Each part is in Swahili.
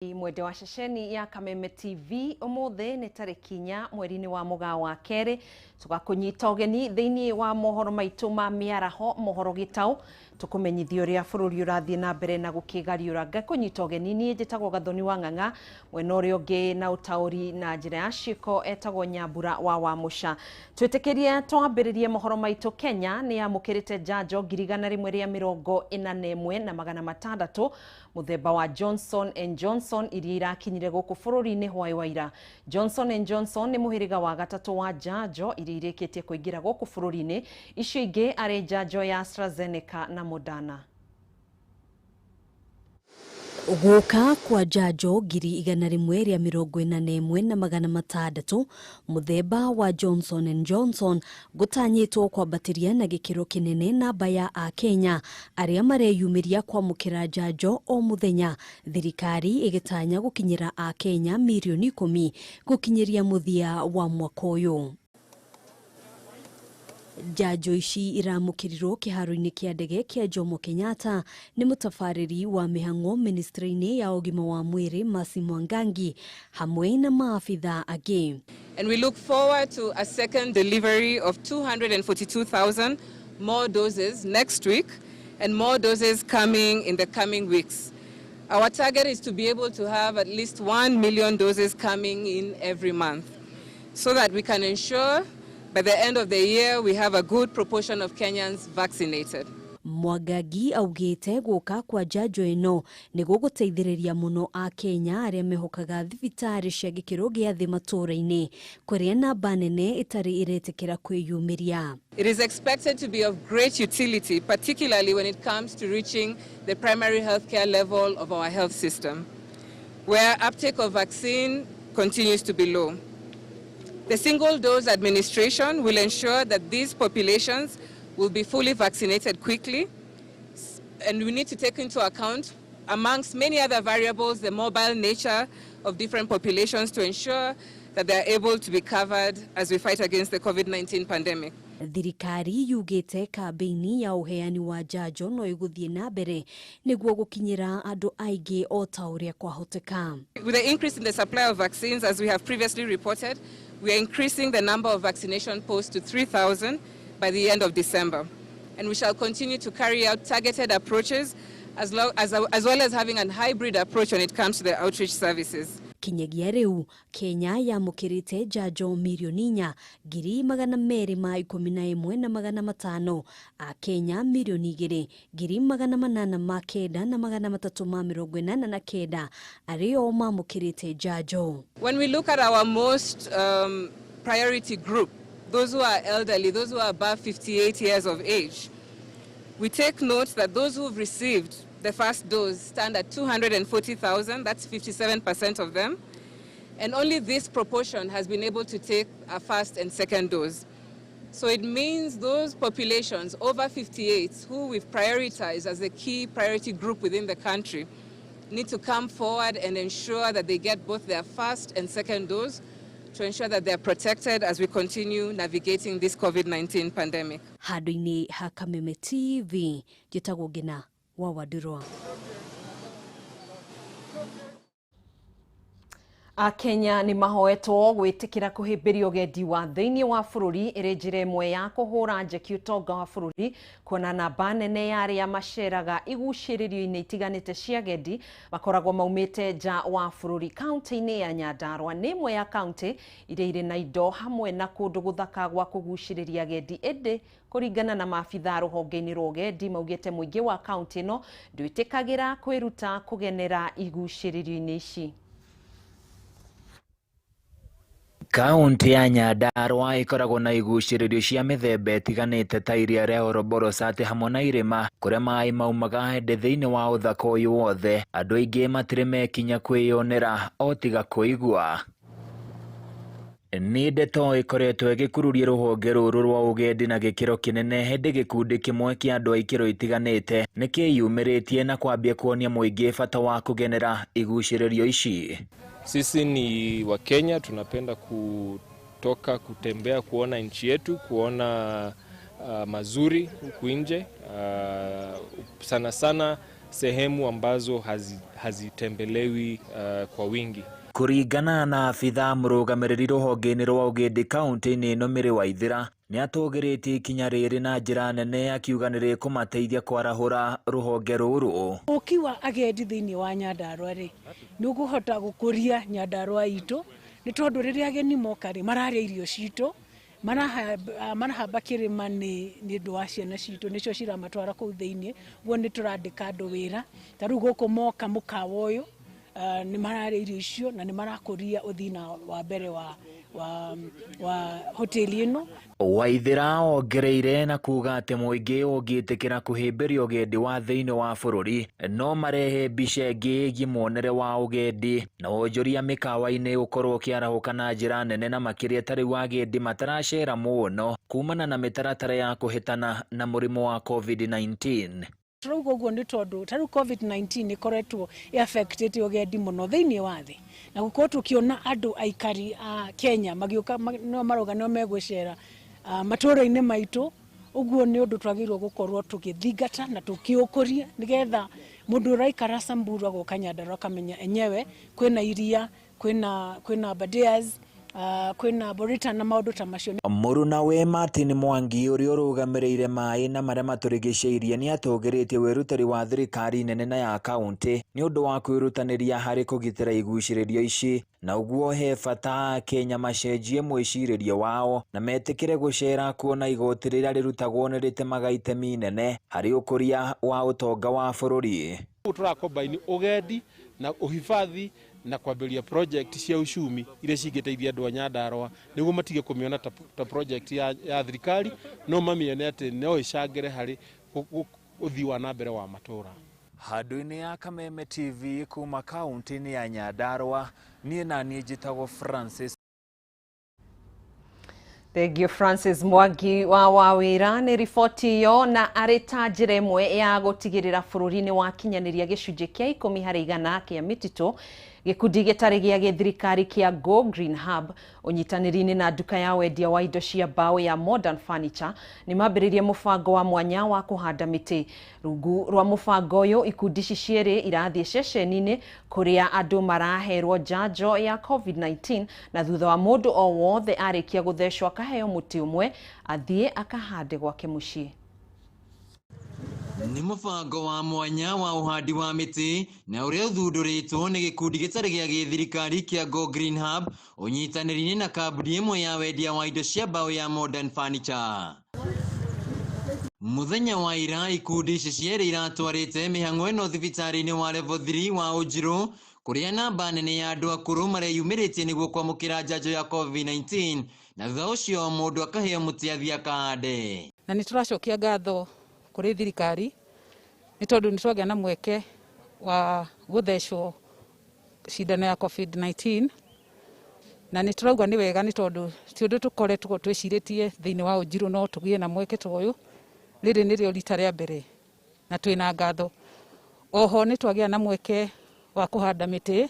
Mwende wa ceceni ya Kameme TV umuthe ni tariki 4 mweri-ini wa Mugaa wa Keri tugakunyita ugeni thiini wa mohoro maitu ma miaraho mohoro gitau tukumenyithia uria bururi urathie na mbere na gukigariura ngakunyita ugeni ni njitagwo Gathoni wa ng'ang'a mwena uria ungi na utauri na njira ya ciiko etagwo Nyambura wa Musha twitikirie twambiririe mohoro maitu. Kenya ni yamukirite njanjo 141,600 muthemba wa Johnson & Johnson iria irakinyire guku bururi-ini hwai waira. Johnson & Johnson ni muhiriga wa gatatu wa njanjo iria irikitie kuingira guku bururi-ini, icio ingi ari njanjo ya AstraZeneca na Moderna. Guka kwa njanjo 141,600 muthemba wa Johnson & Johnson gutanyitwo kwambatiria na gikiro kinene namba ya a Kenya aria mareyumiria kwamukira njanjo o muthenya, thirikari igitanya gukinyira a Kenya milioni 10 gukinyiria muthia wa mwaka uyu. Njanjo ici iramukirirwo kiharo-ini kia ndege kia Jomo Kenyatta ni mutafariri wa mihango ministry-ini ya ugima wa mwiri Mercy Mwangangi hamwe na maafitha angi. And we look forward to a second delivery of 242,000 more doses next week and more doses coming in the coming weeks. Our target is to be able to have at least 1 million doses coming in every month so that we can ensure by the end of the year, we have a good proportion of Kenyans vaccinated. Mwangangi augite guka kwa njanjo ino ni guguteithiriria muno a Kenya aria mehokaga thibitari cia gikiro gia thi matura-ini kuria namba nene itari iretikira kwiyumiria. It is expected to be of great utility, particularly when it comes to reaching the primary healthcare level of our health system, where uptake of vaccine continues to be low. The single-dose administration will ensure that these populations will be fully vaccinated quickly, and we need to take into account, amongst many other variables, the mobile nature of different populations to ensure that they are able to be covered as we fight against the COVID-19 pandemic. Thirikari yugite kambeini ya uheani wa njanjo no iguthie na mbere niguo gukinyira andu aingi o ta uria kwahoteka. With the increase in the supply of vaccines, as we have previously reported, we are increasing the number of vaccination posts to 3,000 by the end of December. And we shall continue to carry out targeted approaches as well as having a hybrid approach when it comes to the outreach services. Kinyagia riu Kenya yamukirite njanjo milioni 4,211,500 a Kenya milioni 2,809,389 ario mamukirite njanjo. When we look at our most priority group, those who are elderly, those who are above 58 years of age, we take note that those who have received the first dose stand at 240,000, that's 57% of them. And only this proportion has been able to take a first and second dose. So it means those populations over 58 who we've prioritized as a key priority group within the country need to come forward and ensure that they get both their first and second dose to ensure that they are protected as we continue navigating this COVID-19 pandemic. Handu-ini ha Kameme TV, njitagwo Ngina wa Wadurwa. Kenya ni mahoetwo gwitikira kuhimbiria ugendi wa thiini wa bururi iri njira imwe ya kuhura njeki utonga wa bururi kuona namba nene ya aria maceraga iguciririo-ini itiganite cia agendi bakoragwo maumite nja wa bururi. Kaunti-ini ya Nyandarua ni imwe ya kaunti iria iri na indo hamwe na kundu guthaka gwa kuguciriria agendi, indi kuringana na maabitha ruhonge-ini rwa ugendi maugite muingi wa kaunti ino ndwitikagira kwiruta kugenera iguciririo-ini ici. Kaunti ya Nyandarua ikoragwo na iguciririo cia mithemba itiganite ta iria ria Oroborosati hamwe na irima kuria mai maumaga hende thiini wa uthaka uyu wothe. Andu aingi matire mekinya kwiyonera o tiga kuigua. Ni ndeto ikoretwo igikururia ruhonge ruru rwa ugendi na gikiro kinene hindi gikundi kimwe kia andu aikiro itiganite nikiyumiritie na kwambia kuonia muingi bata wa kugenera iguciririo ici. Sisi ni wa Kenya, tunapenda kutoka kutembea kuona nchi yetu, kuona mazuri huku nje. Sana sana sehemu ambazo hazitembelewi kwa wingi. Kuringana na abitha murugamiriri ruhonge-ini rwa ugindi kaunti-ini ino Mary Waithira ni atũgĩrĩtie ikinya rĩrĩ na njĩra nene akiuga nĩ rĩkũmateithia kwarahũra ruhonge rũrũ. Ukiwa agendi thĩinĩ wa Nyandarua rĩ nĩ ũkũhota gũkũria Nyandarua itũ nĩ tondũ rĩrĩa ageni moka rĩ mararĩa irio citũ marahamba kĩrĩma nĩ ũndũ wa ciana citũ nĩcio ciramatwara kũu thĩinĩ guo nĩ tũrandĩka andũ wĩra ta rĩu gũkũ moka mũkawa ũyũ nĩ mararĩa irio icio na nĩ marakũria ũthii wa mbere wa hoteli ĩno. Waithira ongereire na kuga atĩ mũingĩ ũngĩtĩkĩra kũhĩmbĩria ũgendi wa thĩinĩ wa bũrũri no marehe mbica ĩngĩ ĩgiĩ muonere wa ũgendi na wonjoria mĩkawa-inĩ ũkorwo ũkĩarahũka na njĩra nene na makĩria ta rĩu agendi mataracera mũno kumana na mĩtaratara ya kũhĩtana na mũrimũ wa COVID-19. Turauga ũguo nĩ tondũ ta rĩu COVID-19 ĩkoretwo ĩaffectĩte ũgendi mũno thĩinĩ wa thĩ na gũkorwo tũkĩona andũ aikari a Kenya magĩũka no maroga no megwĩcera matũũra-inĩ maitũ ũguo nĩ ũndũ twagĩrĩirwo gũkorwo tũgĩthingata na tũkĩũkũria nĩgetha mũndũ ũraikara Samburu agoka Nyandarua akamenya enyewe kwĩna iria kwĩna Aberdares kwĩna Borita na maũndũ ta macio. Mũruna we Martin Mwangi ũrĩa ũrũgamĩrĩire maĩ na marĩa matũrigicĩirie nĩ atũgĩrĩtie wĩrutĩri wa thirikari nene na ya kaunti nĩ ũndũ wa kwĩrutanĩria harĩ kũgitĩra igucĩrĩrio ici na ũguo he bata Kenya macenjie mwĩcirĩrie wao na metĩkĩre gũcera kuona igoti rĩrĩa rĩrutagwo nĩ rĩtemaga itemi inene harĩ ũkũria wa ũtonga wa bũrũri. Tũrakombaini ũgendi na ũhifadhi na kwambĩrĩria project cia uchumi iria cingĩteithia andũ a Nyandarua nĩguo matige kũmĩona ta project ya thirikari no mamione atĩ no ĩcangĩre harĩ ũthii wa na mbere wa matũũra. Handũ-inĩ ya Kameme TV kuma kaunti-inĩ ya Nyandarua niĩ na niĩ njĩtagwo Francis. Thank you Francis Mwangi wa Wawira nĩ riboti iyo na arĩ ta njĩra ĩmwe ya gũtigĩrĩra bũrũri-inĩ wa kinyanĩria gĩcunjĩ kĩa 10% kĩa mĩtitũ. Gĩkundi gĩtarĩ gĩa gĩthirikari kĩa Go Green Hub ũnyitanĩri-inĩ na nduka ya wendia wa indo cia mbaũ ya Modern Furniture nĩ mambĩrĩirie mũbango wa mwanya wa kũhanda mĩtĩ. Rungu rwa mũbango ũyũ ikundi ici cierĩ irathiĩ ceceni-inĩ kũrĩa andũ maraherwo njanjo ya COVID-19 na thutha wa mũndũ o wothe arĩkia gũthecwo akaheo mũtĩ ũmwe athiĩ akahande gwake mũciĩ. Nĩ mũbango wa mwanya wa ũhandi wa mĩtĩ na ũrĩa ũthundũrĩtwo nĩ gĩkundi gĩtarĩ gĩa gĩthirikari kĩa Go Green Hub ũnyitanĩri-inĩ na kambuni ĩmwe ya wendia wa indo cia mbaũ ya Modern Furniture. Mũthenya wa ira ikundi ici cierĩ iratwarĩte mĩhang'o ĩno thibitarĩ-inĩ wa level 3 wa Ũnjirũ kũrĩa namba nene ya andũ akũrũ mareyumĩrĩtie nĩguo kwamũkĩra njanjo ya COVID-19 na thutha ũcio mũndũ akaheo mũtĩ athiĩ akahande. Na nĩ tũracokia ngatho kũrĩ thirikari nĩ tondũ nĩ twagĩa na mweke wa gũthecwo cindano ya COVID-19 na nĩ tũrauga nĩ wega nĩ tondũ ti ũndũ tũkoretwo twĩcirĩtie thĩinĩ wa Ũnjirũ no tũgĩe na mweke ta ũyũ. Rĩrĩ nĩrĩo rita rĩa mbere na twĩna ngatho. Oho nĩ twagĩa na mweke wa kũhanda mĩtĩ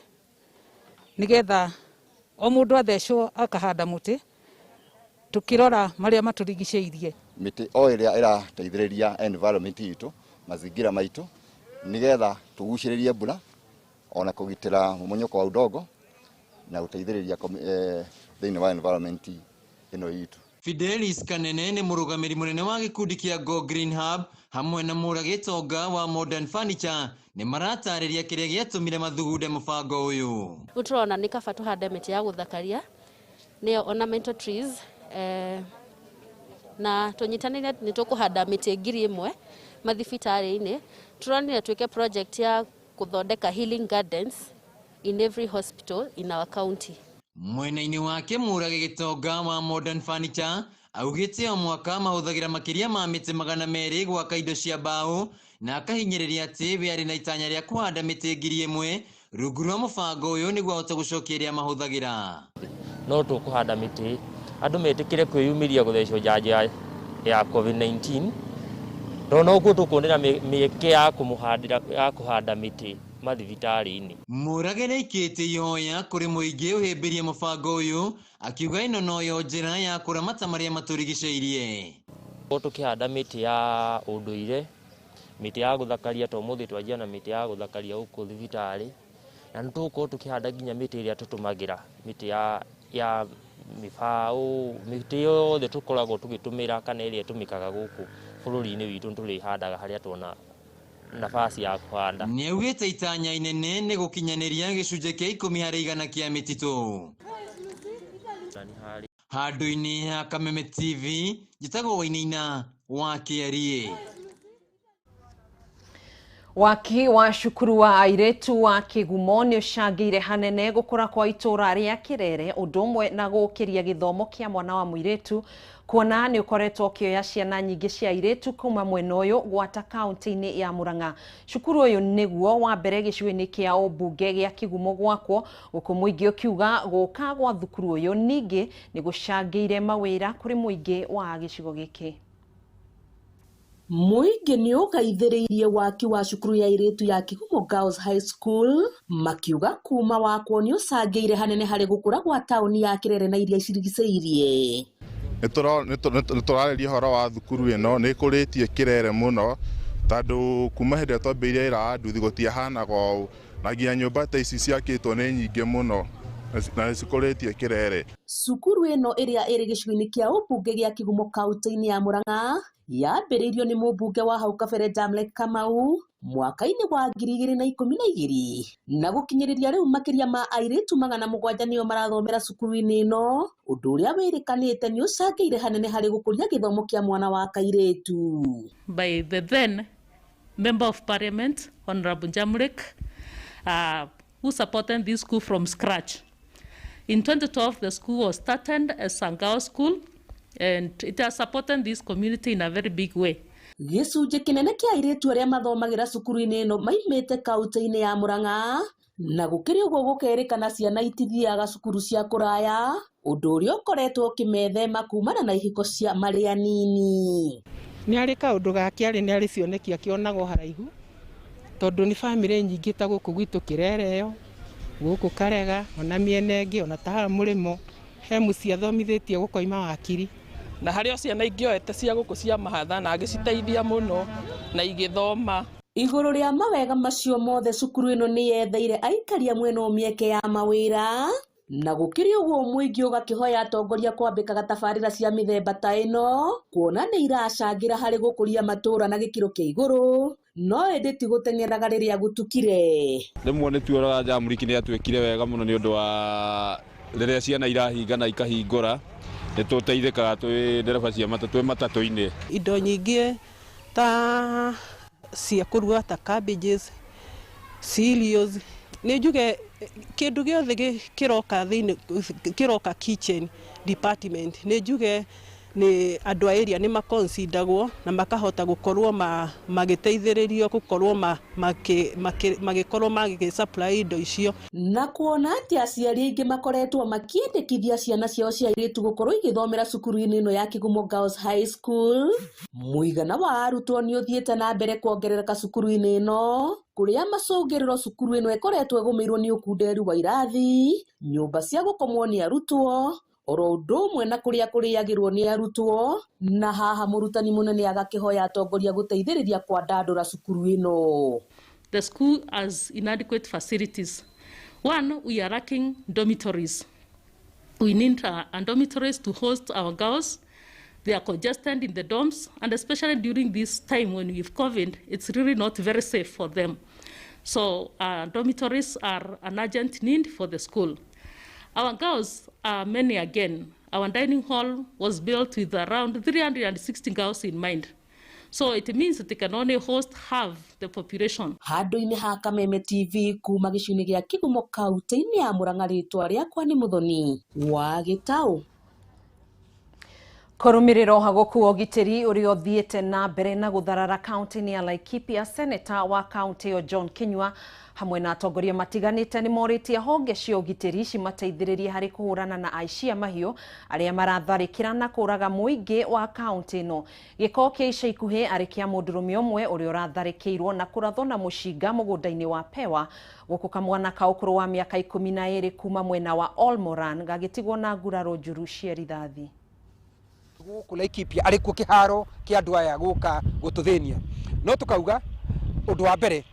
nĩgetha o mũndũ athecwo akahanda mũtĩ tukirora maria maturigicĩirie. Mĩtĩ o ĩrĩa ĩrateithĩrĩria environment itũ mazingira maitũ nigetha tugucĩrĩrie mbura ona kũgitĩra mũmonyoko wa udongo na gũteithĩrĩria thĩinĩ wa environment ĩno itũ. Fidelis Kanene nĩ mũrũgamĩrĩri mũnene wa gĩkundi kĩa Go Green Hub hamwe na mũragĩtonga wa Modern Furniture nĩ maratarĩria kĩrĩa gĩatũmire mathugunde mũbango ũyũ. Tũrona nĩ kaba tũhande mĩtĩ ya gũthakaria nĩyo ornamental trees na tũnyitanĩire nĩ tũkũhanda mĩtĩ 1,000 mathibitarĩ-inĩ. Tũronire twĩke project ya gũthondeka healing gardens in every hospital in our county. Mwena-inĩ wake mũragĩtonga wa Modern Furniture augĩte o mwaka mahũthagĩra makĩria ma mĩtĩ 200 gwaka indo cia mbaũ na akahinyĩrĩria atĩ we arĩ na itanya rĩa kũhanda mĩtĩ 1,000 rungu rwa mũbango ũyũ nĩguo ahote gũcokia ĩrĩa mahũthagĩra. No tũkũhanda mĩtĩ andũ metĩkĩre kwĩyumĩria gũthecwo njanjo ya COVID-19 no ũguo tũkuonera mĩeke ya kũhanda mĩtĩ mathibitarĩ-inĩ. Mũrage nĩaikĩte ihoya kũrĩ mũingĩ ũhĩmbĩrie mũbango ũyũ akiuga ĩno noyo njĩra ya kũramata marĩa matũrigicĩirie. Tũkĩhanda mĩtĩ ya ũndũire miti ya guthakaria to muthi twanjia na miti ya guthakaria huko thibitari na nituko tukihanda nginya miti iria tutumagira miti ya mifao miti yothe tukoragwo tugitumira kana iria tumikaga guku bururi-ini witu turihandaga haria tuona nafasi ya kuhanda. Ni augite itanya inene ni gukinyaniria gicunje kia 10% kia mititu. Handu-ini ha Kameme TV njitagwo Wainaina wa Kiarie. Waki wa cukuru wa airetu wa Kigumo ni ucangire hanene gukura kwa itura ria Kirere undu na gukiria githomo kia mwana wa muiretu kuona ni ukoretwo kioya ciana nyingi cia airetu kuma mwena uyu gwata kaunti-ini ya Murang'a. Cukuru uyu niguo wa mbere gicigo-ini kia ubunge gia Kigumo gwakwo guku muingi ukiuga guka gwa thukuru uyu ningi ni gucangire mawira kuri muingi wa gicigo giki. Muingi ni ugaithiriirie waki wa cukuru ya airetu ya Kigumo Girls High School makiuga kuma wakwo ni ucangiire hanene hari gukura gwa tauni ya Kirere na iria cirigiceirie. Niturareria horo wa thukuru ino ni kuritie Kirere muno tondu kuma hindi twambirie ira nduthi gutiahanaga ũũ na nginya nyumba ta ici ciakitwo ni nyingi muno na cikuritie Kirere. Cukuru ino iria iri gicigo-ini kia ubunge gia Kigumo kaunti-ini ya Murang'a yambĩrĩirio nĩ mũmbunge wa hau kabere Jamlek Kamau mwaka-inĩ wa 2012 na gũkinyĩrĩria rĩu makĩria ma airetu 700 nĩo marathomera cukuru-inĩ ĩno ũndũ ũrĩa wĩrĩkanĩte nĩ ũcangĩire hanene harĩ gũkũria gĩthomo kĩa mwana wa kairetu. By the then Member of Parliament Honorable Jamlek who supported this school from scratch. In 2012 the school was started as a girls' school and it has supported this community in a very big way. Gĩcunjĩ kĩnene kĩa airetu arĩa mathomagira cukuru-inĩ ĩno maimĩte kaunti-inĩ ya Murang'a na gũkĩrĩ ũguo gũkerĩkana ciana itithiaga cukuru cia kũraya ũndũ ũrĩa ũkoretwo ũkĩmethema kumana na ihiko cia marĩ anini. Nĩ arĩ kaũndũ gake nĩ arĩ cioneki akĩonagwo haraihu tondũ nĩ bamĩrĩ nyingĩ ta gũkũ gwitũ Kirere gũkũ Karega ona mĩena ĩngĩ ona ta Mũrĩmo he mũciĩ athomithĩtie gũkoima wakiri na harĩa ciana ingĩoete cia gũkũ cia mahatha na agĩciteithia mũno na igĩthoma. Igũrũ rĩa mawega macio mothe cukuru ĩno nĩ yetheire aikaria mwena mĩeke ya mawĩra na gũkĩrĩ ũguo mũingĩ ũgakĩhoya atongoria kwambĩkaga tabarĩra cia mĩthemba ta ĩno kuona nĩ iracangĩra harĩ gũkũria matũũra na gĩkĩro kĩa igũrũ no ĩndĩ ti gũteng'eraga rĩrĩa gũtukire. Rĩmwe nĩ tuoraga Jamlek nĩ atwĩkire wega mũno nĩ ũndũ wa rĩrĩa ciana irahinga na ikahingũra nĩ tũteithĩkaga twĩ ndereba cia matatũ matatũ-inĩ. Indo nyingĩ ta cia kũruga ta cabbages, cereals, nĩ njuge kĩndũ gĩothe kĩroka kitchen department nĩ njuge nĩ andũ a area nĩ makonsidagwo na makahota gũkorwo magĩteithĩrĩrio gũkorwo magĩkorwo magĩsupply indo icio. Na kuona atĩ aciari aingĩ makoretwo makĩendekithia ciana ciao cia airetu gũkorwo igĩthomera cukuru-inĩ ĩno ya Kigumo Girls High School, mũigana wa arutwo nĩ ũthiĩte na mbere kuongerereka cukuru-inĩ ĩno kũrĩa macũngĩrĩro cukuru ĩno ĩkoretwo ĩgũmĩirwo nĩ ũkunderu wa irathi, nyũmba cia gũkomwo nĩ arutwo oro ũndũ ũmwe na kũrĩa kũrĩagĩrwo nĩ arutwo na haha mũrutani mũnene agakĩhoya atongoria gũteithĩrĩria kwandandũra cukuru ĩno. The school has inadequate facilities. One, we are lacking dormitories. We need dormitories to host our girls. They are congested in the dorms, and especially during this time when we have COVID, it's really not very safe for them. So dormitories are an urgent need for the school. Our girls are many again. Our dining hall was built with around 360 girls in mind. So it means that they can only host half the population. Handu-inĩ ha Kameme TV kuma gĩcigo-inĩ gĩa Kigumo kaunti-inĩ ya Murang'a rĩtwa rĩakwa nĩ Muthoni wa Gĩtaũ. Kũrũmĩrĩra ũhagũku wa ũgitĩri ũrĩa ũthiĩte na mbere na gũtharara kaunti-inĩ ya Laikipia, seneta wa kaunti ĩyo John Kinyua hamwe na atongoria matiganĩte nĩ morĩtie honge cia ũgitĩri cimateithĩrĩrie harĩ kũhũrana na aici a mahiũ arĩa maratharĩkĩra na kũraga mũingĩ wa kaunti ĩno. Gĩko kĩa ica ikuhĩ arĩ kĩa mũndũrũme ũmwe ũrĩa ũratharĩkĩirwo na kũrathwo na mũcinga mũgũnda-inĩ wa Pewa gũkũ kamwana ka ũkũrũ wa mĩaka 12 kuma mwena wa Olmoran gagĩtigwo na nguraro njũru cia rithathi. Gũkũ Laikipia arĩ kuo kĩharo kĩa andũ aya gũka gũtũthĩnia no tukauga undu wa mbere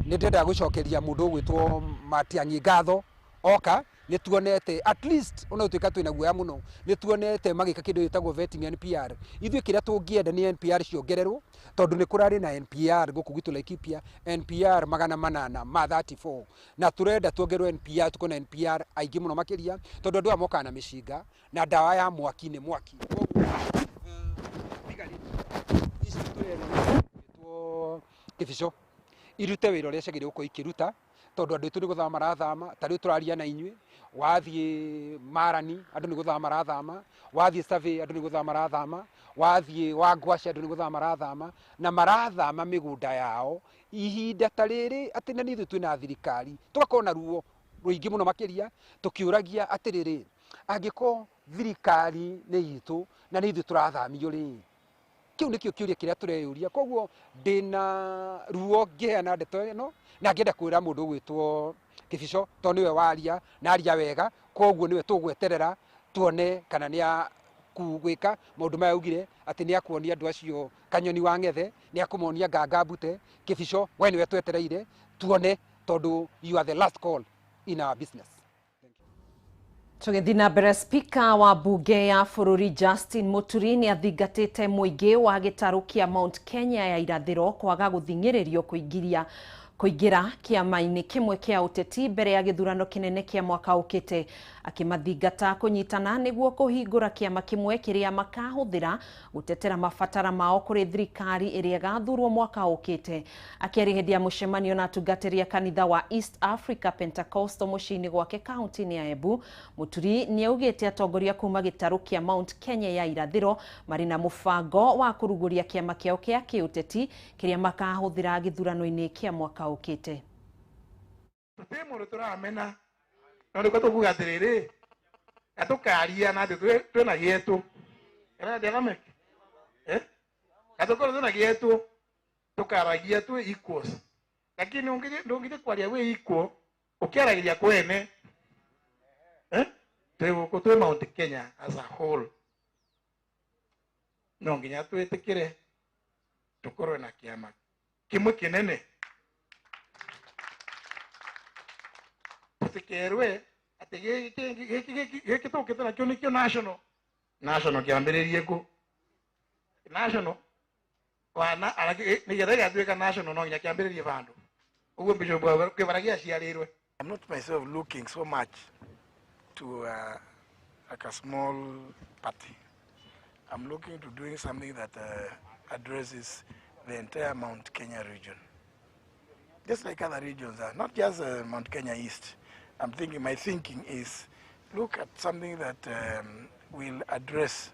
ni ndenda gucokeria mundu gwitwo Matiang'i ngatho oka ni tuonete at least ona tuika twina guoya muno ni tuonete magika kindu gitagwo vetting NPR ithuĩ kĩrĩa tũngĩenda ni NPR ciongererwo tondu ni kurari na NPR guku gitu Laikipia NPR 800 ma 34 na turenda tuongerwo NPR tuko na NPR aingĩ muno makiria tondu andu amoka na mĩcinga na ndawa ya mwaki ni mwaki Kibico irute wĩra ũrĩa ciagĩrĩirwo gũkorwo ikĩruta tondu andu itu ni guthama marathama ta riu turaria na inyuĩ wathie Marani andu ni guthama marathama wathie Survey andu ni guthama marathama wathie Wangwaci andu ni guthama marathama na marathama migunda yao ihinda ta rĩrĩ atĩ na nithu twina thirikari tugakorwo na ruo ruingi muno makiria tukiuragia atiriri angiko thirikari ni itu na nithu turathamio ri kiu nikio kiuria kiria tureyuria koguo ndina ruo ngiheana ndeto ino na ngenda kwira mundu gwitwo Kibico to niwe waria na aria wega koguo niwe tugweterera tuone kana ni kugwika maundu maya ugire ati ni akuonia andu acio kanyoni wa ngethe ni akumonia nganga mbute Kibico we niwe twetereire tuone tondu you are the last call in our business. Tũgĩthiĩ na mbere spika wa bunge ya bũrũri Justin Muturi nĩ athingatĩte mũingĩ wa gĩtarũ kĩa Mount Kenya ya irathĩro kwaga gũthing'ĩrĩrio kũingĩra kĩama-inĩ kĩmwe kĩa ũteti mbere ya gĩthurano kĩnene kĩa mwaka ũkĩte akĩmathingata kũnyitana nĩguo kũhingũra kĩama kĩmwe kĩrĩa makahũthĩra gũtetera mabatara mao kũrĩ thirikari ĩrĩa ĩgathurwo mwaka ũkĩte akĩaria hĩndĩ ya mũcemanio na atungatĩri a kanitha wa East Africa Pentecostal mũciĩ-inĩ gwake kaunti-inĩ ya Embu Muturi nĩaugĩte atongoria kuma gĩtarũ kĩa Mount Kenya ya irathĩro marĩ na mũbango wa kũrugũria kĩama kĩao kĩa kĩũteti kĩrĩa makahũthĩra gĩthurano-inĩ kĩa mwaka ũkĩte. Tũtimũrũ tũramena no nĩko tũkuga atĩrĩrĩ gatũkaria na twĩna gĩetũ gatũkorwo twĩna gĩetũ tũkaragia twĩ equals lakini ndũngĩthiĩ kwaria wĩ equal ũkĩaragĩria kwene twĩgũkũ twĩ Mount Kenya as a whole no nginya twĩtĩkĩre tũkorwo na kĩama kĩmwe kĩnene tukerwe ati giki tukite nakio nikio national kiambiririe ku national wana nigetha gatuika national no nginya kiambiririe bandu uguo bishop kibaragia ciarirwe. I'm not myself looking so much to like a small party. I'm looking to doing something that addresses the entire Mount Kenya region, just like other regions are, not just Mount Kenya East. My thinking is look at something that will address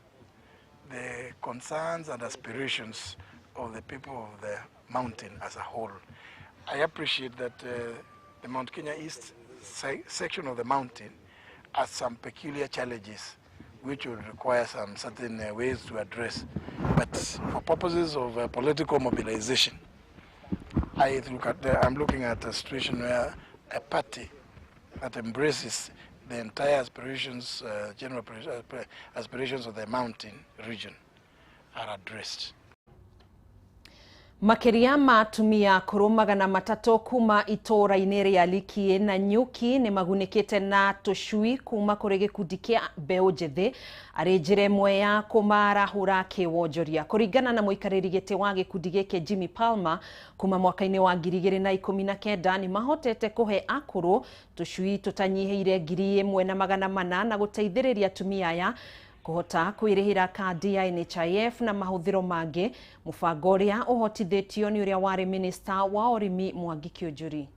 the concerns and aspirations of the people of the mountain as a whole. I appreciate that the Mount Kenya East section of the mountain has some peculiar challenges which would require some certain ways to address. But for purposes of political mobilization, I'm looking at a situation where a party that embraces the entire aspirations, general aspirations of the mountain region are addressed. Makiria ma atumia akũrũ 300 kuma itũũra-inĩ rĩa Likie na Nyuki nĩ magunĩkĩte na tũcui kuma kũrĩ gĩkundi kĩa mbeũ njĩthĩ arĩ njĩra ĩmwe ya kũmarahũra kĩwonjoria. Kũringana na mũikarĩri gĩtĩ wa gĩkundi gĩkĩ Jimmy Palmer, kuma mwaka-inĩ wa 2019 nĩ mahotete kũhe akũrũ tũcui tũtanyihĩire 1,400 na gũteithĩrĩria atumia aya kuhota kwĩrĩhĩra kandi ya NHIF na mahũthĩro mangĩ, mũbango ũrĩa ũhotithĩtio nĩ ũrĩa warĩ minister wa ũrĩmi Mwangi Kĩũnjũri.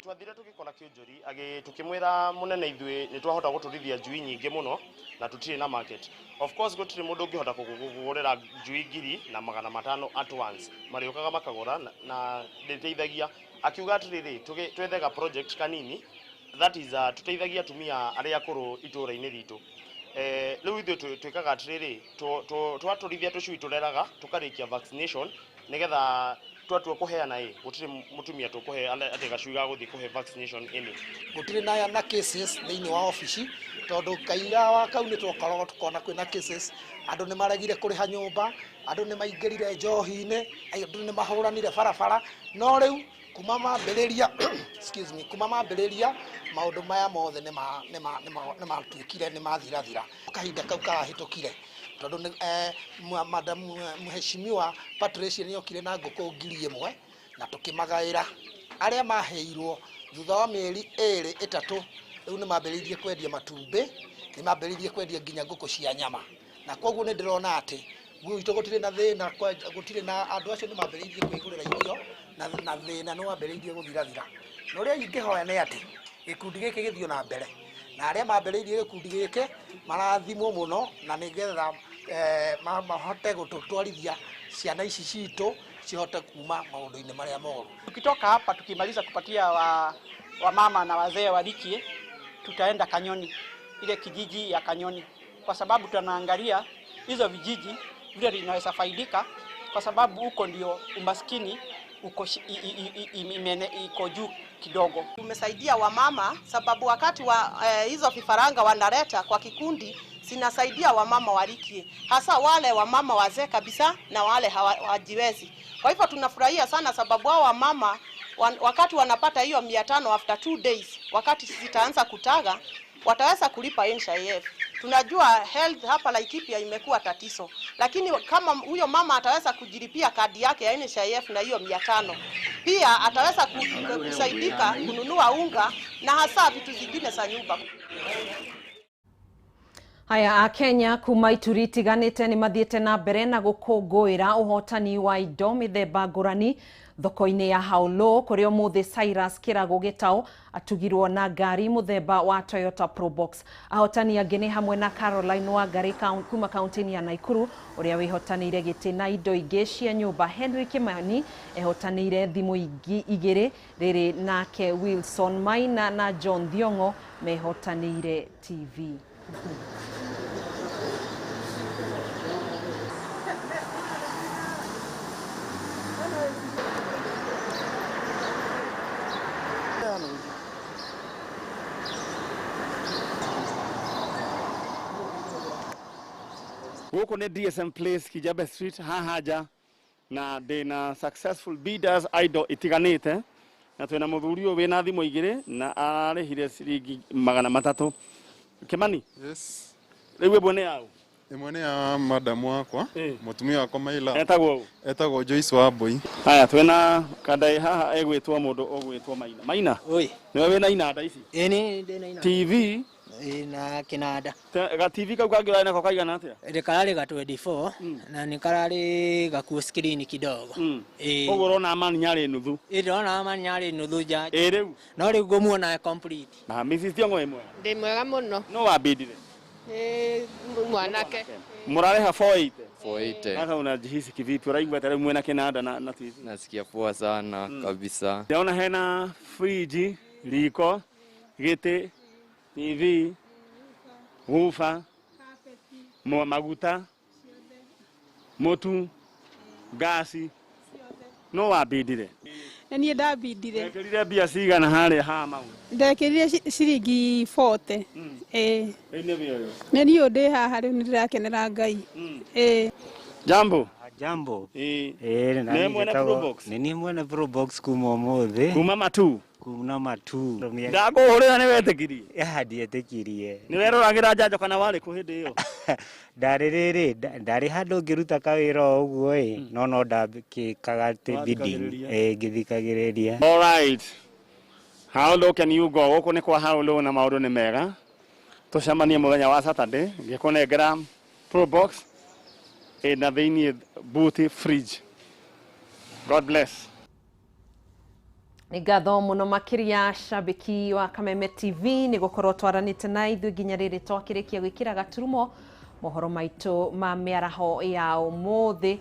Twathire tukikora Kĩũnjũri tukimwira munene ithuĩ nĩ twahota gũtũrithia njui nyingĩ muno na tutirĩ na market. Of course gũtirĩ mũndũ ũngĩhota kũgũrĩra njui 1,500 at once. Marĩũkaga makagũra na ndĩteithagia akiuga atĩrĩrĩ twethega project kanini that is tũteithagia atumia arĩa akũrũ itũũra-inĩ ritũ. riu ithuĩ twĩkaga atĩrĩrĩ twaturithia tũcui tũreraga tũkarĩkia vaccination nigetha twatua kuheana gutiri mutumia tukuhe ati gacui ga guthi kuhe vaccination ini gutiri na cases thiini wa office tondu kaira wa kau ni twakorogo tukona kwina cases andu ni maregire kuriha nyumba andu ni maingirire njohi-ini andu ni mahuranire barabara no riu kuma mambiriria excuse me kuma mambiriria maundu maya mothe ni matuikire ni mathirathira kahinda kau kahitukire tondu madam muheshimiwa Patricia ni okire na nguku 1,000 na tukimagaira aria maheirwo thutha wa mieri 2-3 riu ni mambiririe kwendia matumbi ni mambiririe kwendia nginya nguku cia nyama na koguo ni ndirona ati gwitũ gutire na thina gutire na andu acio ni mambiririe kwigurira irio na thina no ambiririe guthirathira no ria ingihoya ni ati gikundi giki githio na mbere na aria mambiririe gikundi giki marathimwo muno na nigetha mahote gututwarithia ciana ici citu cihote kuma maundu-ini maria moru. Tukitoka hapa tukimaliza kupatia wa mama na wazee walikie, tutaenda Kanyoni, ile kijiji ya Kanyoni, kwa sababu tunaangalia hizo vijiji vile vinaweza faidika, kwa sababu huko ndio umaskini iko juu kidogo. Tumesaidia wamama sababu wakati wa hizo vifaranga wanaleta kwa kikundi sinasaidia wamama walikie, hasa wale wamama wazee kabisa na wale hawajiwezi. Kwa hivyo tunafurahia sana sababu hao wamama wakati wanapata hiyo 500 after 2 days, wakati zitaanza kutaga wataweza kulipa NHIF. Tunajua health hapa Laikipia imekuwa tatizo, lakini kama huyo mama ataweza kujilipia kadi yake ya NHIF na hiyo 500, pia ataweza kusaidika kununua unga na hasa vitu zingine za nyumba. Haya, Akenya kuma ituri itiganite ni mathiete na mbere na gukungũĩra ũhotani wa indo mĩthemba ngũrani thoko-inĩ ya Haulo, kuria mũthĩ Cyrus Kĩrago Gĩtaũ atugirwo na ngari mũthemba wa Toyota Probox. Ahotani angĩ nĩ hamwe na Caroline Wangari kuma kaunti-inĩ ya Naikuru ũrĩa wĩhotanĩire gĩtĩ na indo ingĩ cia nyũmba. Henry Kimani ehotanĩire thimũ igĩrĩ, rĩrĩ nake Wilson Maina na John Thiongo mehotanĩire TV. Huko ni DSM Place Kijabe Street hahaja na ndina successful bidders idol itiganite na twina muthurio wina thimu igire na arihire ciringi 300. Kimani? Yes. Riwe bone yao. Imwe ya madam wakwa, mutumia wakwa Maila. Etagwo Joyce Wambui. Haya twina kadai haha egwitwo mundu ogwitwo Maina. Maina? Oi. Niwe wina inanda ici? Eni ndina inanda. TV na kinada. Ga TV kau kagĩra nako kaigana atia? Kararĩ ga 24 na nĩ kararĩ gakuo screen kidogo. Ũguo ũrona amani nyarĩ nuthu. Ndĩrona amani nyarĩ nuthu ja. Rĩu. No rĩu ngũmuona complete. Na Mrs. Thiongo ĩmwe. Ndĩ mwega mũno. No wabindire? Mwanake. Mũrareha 480. 480. Sasa unajihisi kivipi? Uraigua tare mwena kinada na TV? Nasikia poa sana kabisa. Naona hena friji, liko, gete, TV, ufa, maguta, motu, gasi. No wabindire? Nani ndabindire. Ndekirire mbia cigana harĩa ha mau? Ndekirire ciringi 40. Ĩne bĩoyo. Nani ndĩ haha rĩu nĩndĩrakenera Ngai. Jambo. Jambo. Nĩ mwene Probox. Nĩ mwene Probox kuma ũmũthĩ. Kuma matu. Kuma matu. Ndakũhũrĩra nĩ wetĩkirie? Ndietĩkirie. Nĩ weroragĩra njanjo kana warĩ kũ hĩndĩ ĩyo? Ndarĩ handũ ngĩruta kawĩra ũguo no ndakĩkaga bidding ngĩthikagĩrĩria. All right. How low can you go? Gũkũ nĩ kwa how low na maũndũ nĩ mega. Tũcemanie mũthenya wa Saturday ngĩkũnengera Probox na thĩinĩ booth fridge. God bless. Nĩ ngatho mũno makĩria shabiki wa Kameme TV nĩ gũkorwo twaranĩte na ithuĩ nginya rĩrĩ twakĩrĩkia gwĩkĩra gaturumo Mohoro maitu ma miaraho ya umuthi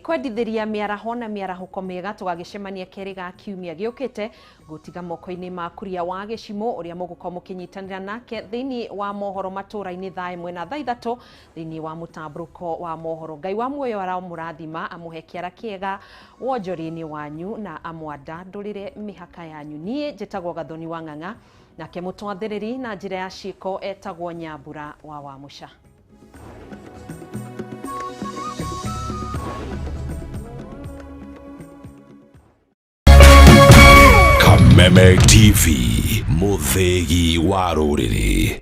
kwendithiria miaraho na miarahuko miega tugagicemania keri ga kiumia giukite gutiga moko-ini ma kuria wa gicimo uria mugukorwo mukinyitanira nake thiini wa mohoro matura-ini thaa imwe na thaa ithatu thiini wa mutamburuko wa mohoro. Ngai wa muoyo aramurathima amuhe kiara kiega wonjori-ini wanyu na amwandandurire mihaka yanyu. Nie njitagwo Gathoni wa Ng'ang'a nake mutwathiriri na njira ya ciko etagwo Nyambura wa Wamusha. Kameme TV, muthegi wa ruriri.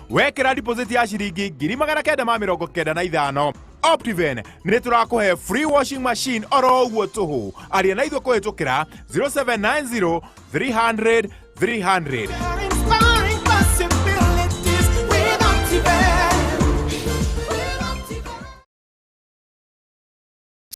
Wekera deposit ya shiringi 995 Optiven nĩ tũrakũhe free washing machine oro ũguo tũhũ. Aria na ithuĩ kũhĩtũkĩra 0790 300 300.